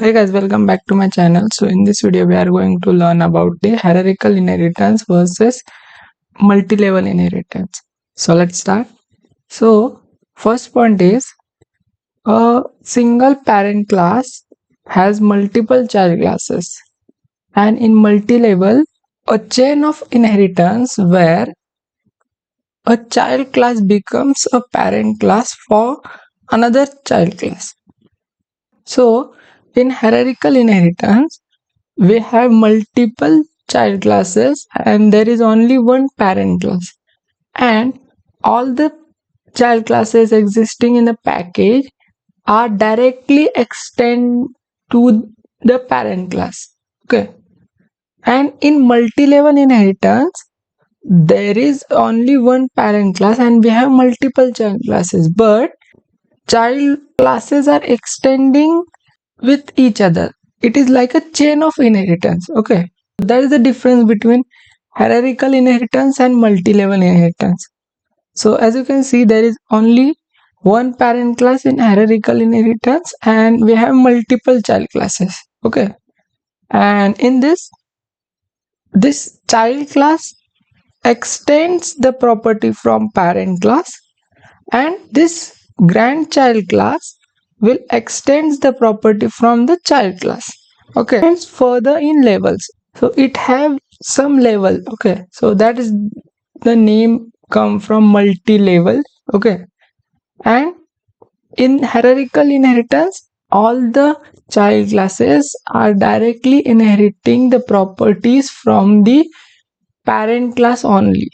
Hey guys, welcome back to my channel. So in this video we are going to learn about the hierarchical inheritance versus multi-level inheritance. So let's start. So first point is a single parent class has multiple child classes, and in multi-level a chain of inheritance where a child class becomes a parent class for another child class. So in hierarchical inheritance we have multiple child classes and there is only one parent class, and all the child classes existing in the package are directly extend to the parent class. Okay, and in multi-level inheritance there is only one parent class and we have multiple child classes, but child classes are extending with each other. It is like a chain of inheritance. Okay, that is the difference between hierarchical inheritance and multi-level inheritance. So as you can see, there is only one parent class in hierarchical inheritance and we have multiple child classes. Okay, and in this child class extends the property from parent class, and this grandchild class will extends the property from the child class. Okay, and further in levels, so it have some level. Okay, so that is the name come from multi-level. Okay, and in hierarchical inheritance all the child classes are directly inheriting the properties from the parent class only.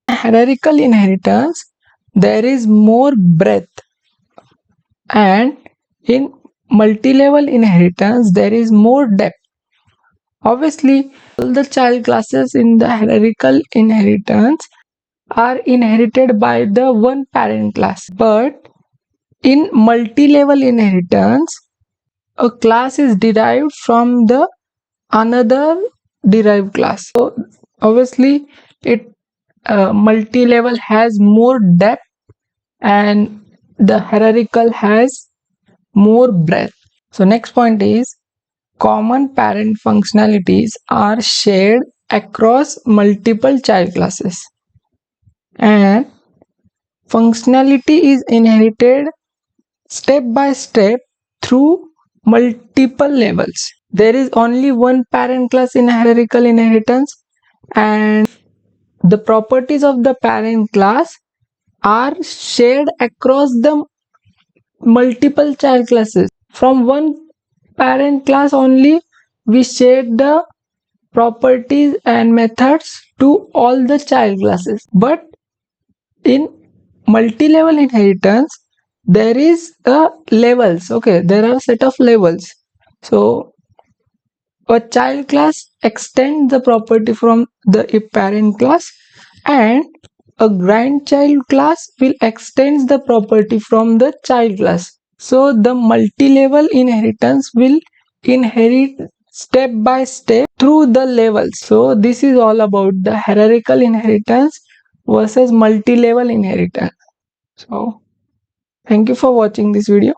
Hierarchical inheritance there is more breadth, and in multi-level inheritance there is more depth. Obviously all the child classes in the hierarchical inheritance are inherited by the one parent class, but in multi-level inheritance a class is derived from the another derived class. So obviously it multi-level has more depth and the hierarchical has more breadth. So next point is common parent functionalities are shared across multiple child classes, and functionality is inherited step by step through multiple levels. There is only one parent class in hierarchical inheritance, and the properties of the parent class are shared across the multiple child classes. From one parent class only we share the properties and methods to all the child classes, but in multi-level inheritance there is a levels. Okay, there are a set of levels. So a child class extends the property from the parent class, and a grandchild class will extend the property from the child class. So the multi-level inheritance will inherit step by step through the levels. So this is all about the hierarchical inheritance versus multi-level inheritance. So thank you for watching this video.